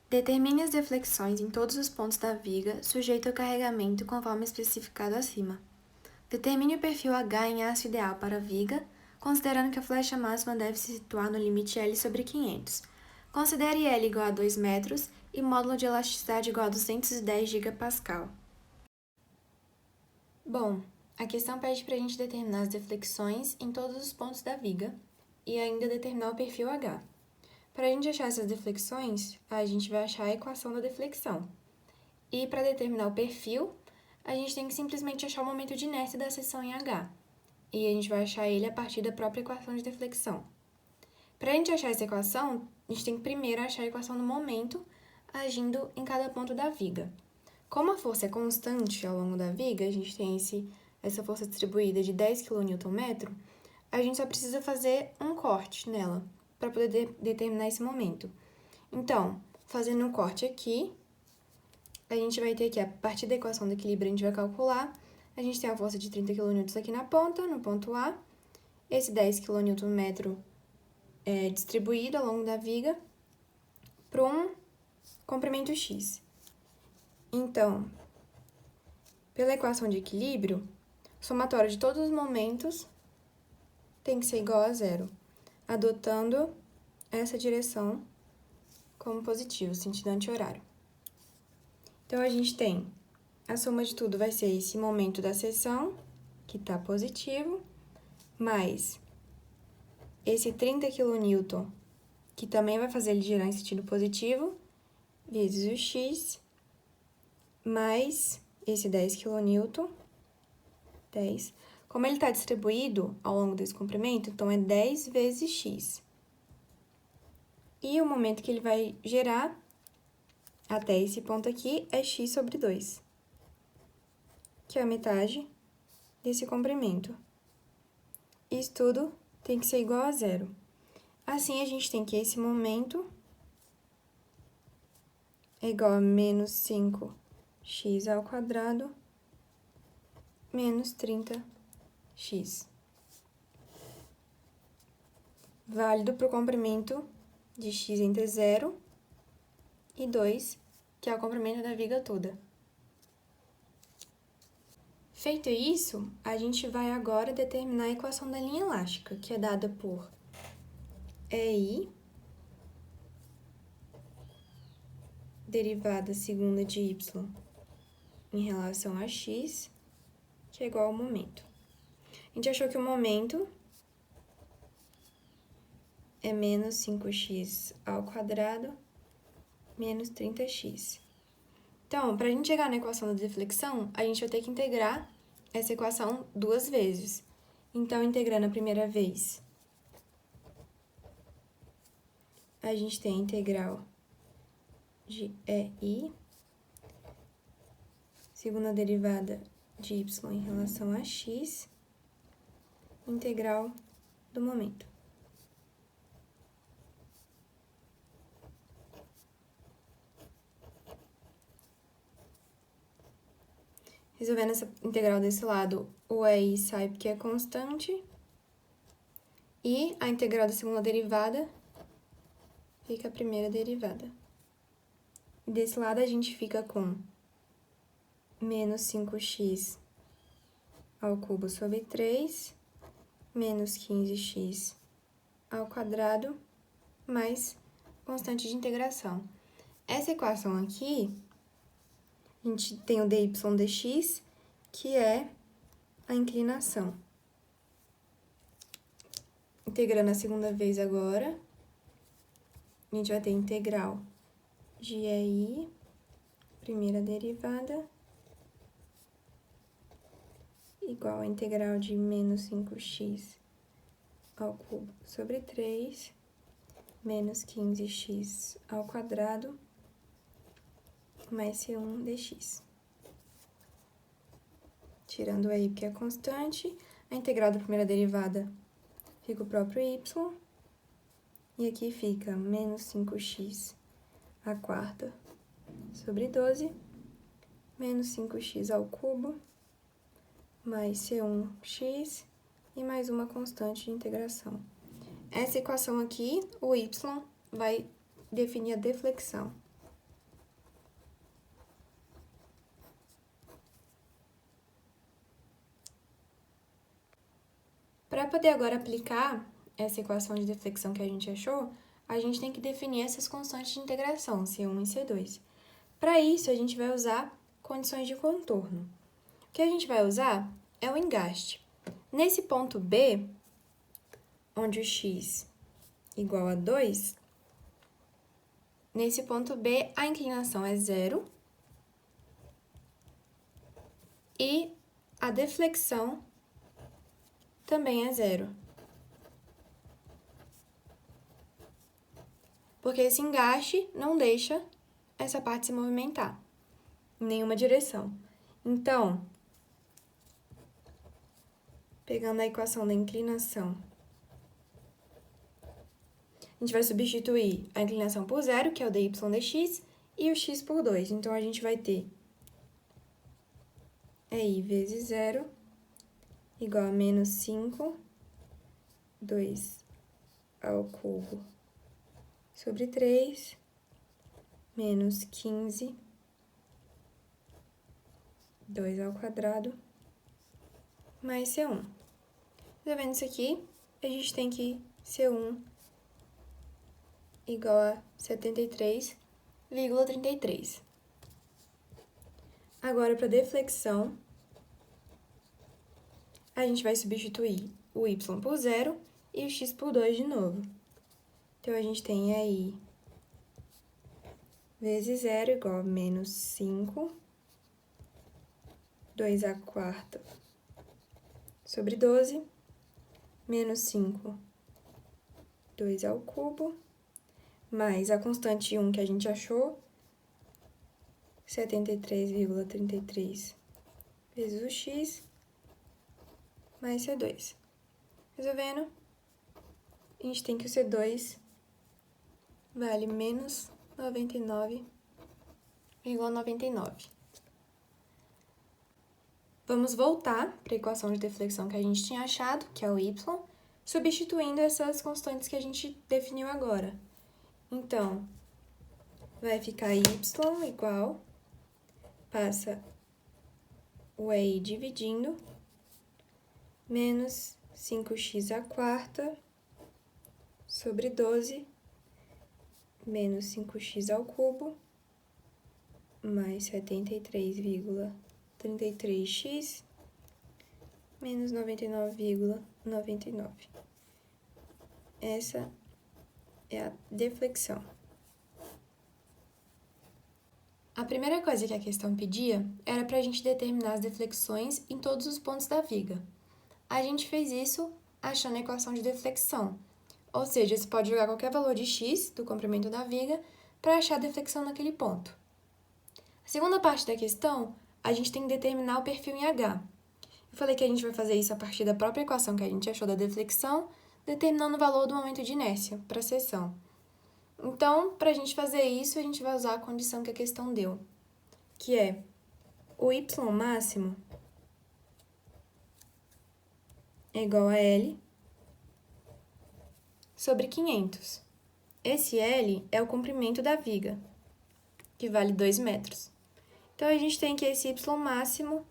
Determine as deflexões em todos os pontos da viga, sujeito ao carregamento conforme especificado acima. Determine o perfil H em aço ideal para a viga, considerando que a flecha máxima deve se situar no limite L sobre 500. Considere L igual a 2 metros e módulo de elasticidade igual a 210 GPa. Bom, a questão pede para a gente determinar as deflexões em todos os pontos da viga e ainda determinar o perfil H. Para a gente achar essas deflexões, a gente vai achar a equação da deflexão. E para determinar o perfil, a gente tem que simplesmente achar o momento de inércia da seção em H. E a gente vai achar ele a partir da própria equação de deflexão. Para a gente achar essa equação, a gente tem que primeiro achar a equação do momento agindo em cada ponto da viga. Como a força é constante ao longo da viga, a gente tem essa força distribuída de 10 kNm, a gente só precisa fazer um corte nela para poder determinar esse momento. Então, fazendo um corte aqui, a gente vai ter que, a partir da equação do equilíbrio, a gente vai calcular. A gente tem a força de 30 kN aqui na ponta, no ponto A. Esse 10 kNm é distribuído ao longo da viga para um comprimento X. Então, pela equação de equilíbrio, o somatório de todos os momentos tem que ser igual a zero, adotando essa direção como positivo, sentido anti-horário. Então, a gente tem a soma de tudo vai ser esse momento da seção, que está positivo, mais esse 30 kN, que também vai fazer ele girar em sentido positivo, vezes o x, mais esse 10 kN, 10. Como ele está distribuído ao longo desse comprimento, então é 10 vezes x. E o momento que ele vai gerar até esse ponto aqui é x sobre 2, que é a metade desse comprimento. Isso tudo tem que ser igual a zero. Assim, a gente tem que esse momento é igual a menos 5x ao quadrado menos 30x. Válido para o comprimento de x entre 0 e 2, que é o comprimento da viga toda. Feito isso, a gente vai agora determinar a equação da linha elástica, que é dada por EI, derivada segunda de y em relação a x, que é igual ao momento. A gente achou que o momento é menos 5x ao quadrado menos 30x. Então, para a gente chegar na equação da deflexão, a gente vai ter que integrar essa equação duas vezes. Então, integrando a primeira vez, a gente tem a integral de EI, segunda derivada de y em relação a x, integral do momento. Resolvendo essa integral desse lado, o EI sai porque é constante, e a integral da segunda derivada fica a primeira derivada. E desse lado a gente fica com menos 5x ao cubo sobre 3, menos 15x ao quadrado, mais constante de integração. Essa equação aqui, a gente tem o dy dx, que é a inclinação. Integrando a segunda vez agora, a gente vai ter integral de EI, primeira derivada, igual a integral de menos 5x ao cubo sobre 3, menos 15x ao quadrado, mais C1 dx. Tirando o EI, que é constante, a integral da primeira derivada fica o próprio y, e aqui fica menos 5x à quarta sobre 12, menos 5x ao cubo, mais C1x e mais uma constante de integração. Essa equação aqui, o y, vai definir a deflexão. poder agora aplicar essa equação de deflexão que a gente achou, a gente tem que definir essas constantes de integração, C1 e C2. Para isso, a gente vai usar condições de contorno. O que a gente vai usar é o engaste. Nesse ponto B, onde o x igual a 2, nesse ponto B, a inclinação é 0 e a deflexão também é 0. Porque esse engaste não deixa essa parte se movimentar em nenhuma direção. Então, pegando a equação da inclinação, a gente vai substituir a inclinação por 0, que é o dy dx, e o x por 2. Então, a gente vai ter i vezes 0 igual a menos 5, 2 ao cubo sobre 3, menos 15, 2 ao quadrado, mais C1. Resolvendo isso aqui, a gente tem que C1 igual a 73,33. Agora, para deflexão, a gente vai substituir o y por 0 e o x por 2 de novo. Então, a gente tem aí vezes 0 igual a menos 5, 2 à quarta sobre 12, menos 5, 2 ao cubo, mais a constante 1 que a gente achou, 73,33 vezes o x, mais C2. Resolvendo, a gente tem que o C2 vale menos 99,99. Vamos voltar para a equação de deflexão que a gente tinha achado, que é o y, substituindo essas constantes que a gente definiu agora. Então, vai ficar y igual, passa o i dividindo, menos 5x à quarta sobre 12, menos 5x ao cubo, mais 73,33x, menos 99,99. Essa é a deflexão. A primeira coisa que a questão pedia era para a gente determinar as deflexões em todos os pontos da viga. A gente fez isso achando a equação de deflexão, ou seja, você pode jogar qualquer valor de x do comprimento da viga para achar a deflexão naquele ponto. A segunda parte da questão, a gente tem que determinar o perfil em H. Eu falei que a gente vai fazer isso a partir da própria equação que a gente achou da deflexão, determinando o valor do momento de inércia para a seção. Então, para a gente fazer isso, a gente vai usar a condição que a questão deu, que é o y máximo é igual a L sobre 500. Esse L é o comprimento da viga, que vale 2 metros. Então, a gente tem que esse y máximo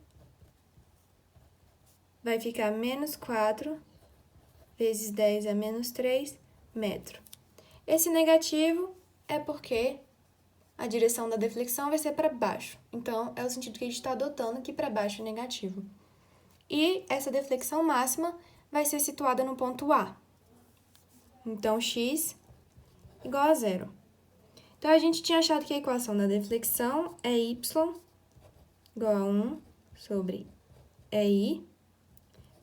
vai ficar menos 4 vezes 10 a menos 3 metros. Esse negativo é porque a direção da deflexão vai ser para baixo. Então, é o sentido que a gente está adotando, que para baixo é negativo. E essa deflexão máxima vai ser situada no ponto A. Então, x igual a 0. Então, a gente tinha achado que a equação da deflexão é y igual a 1 sobre EI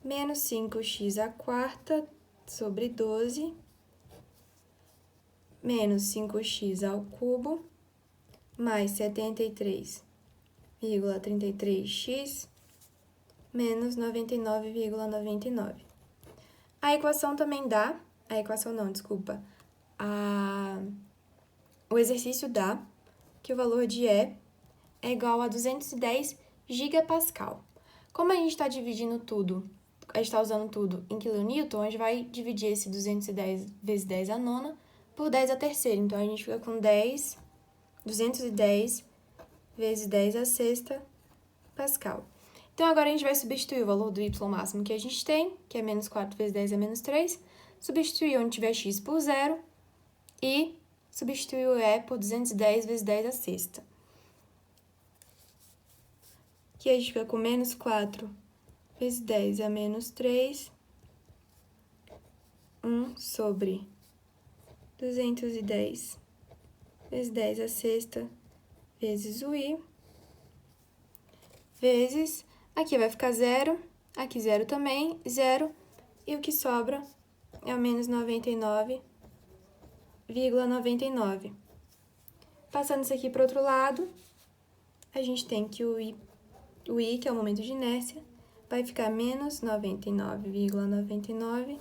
menos 5x à quarta sobre 12 menos 5x ao cubo mais 73,33x menos 99,99. A equação também dá, o exercício dá que o valor de E é igual a 210 gigapascal. Como a gente está dividindo tudo, a gente está usando tudo em quilonewton, a gente vai dividir esse 210 vezes 10 à nona por 10 à terceira. Então, a gente fica com 210 vezes 10 à sexta pascal. Então, agora a gente vai substituir o valor do y máximo que a gente tem, que é menos 4 vezes 10 é menos 3, substituir onde tiver x por 0 e substituir o e por 210 vezes 10 à sexta. Aqui a gente fica com menos 4 vezes 10 a menos 3, 1 sobre 210 vezes 10 à sexta vezes o i, vezes, aqui vai ficar 0, aqui 0 também, 0, e o que sobra é o menos 99,99. Passando isso aqui para o outro lado, a gente tem que o i, que é o momento de inércia, vai ficar menos 99,99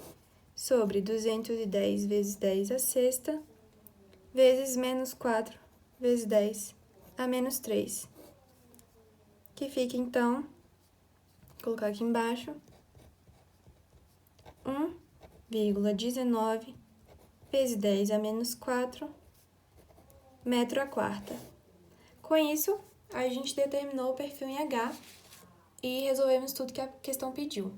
sobre 210 vezes 10 à sexta, vezes menos 4 vezes 10 a menos 3. Que fica, então, vou colocar aqui embaixo, 1,19 vezes 10 a menos 4 metro à quarta. Com isso, a gente determinou o perfil em H e resolvemos tudo que a questão pediu.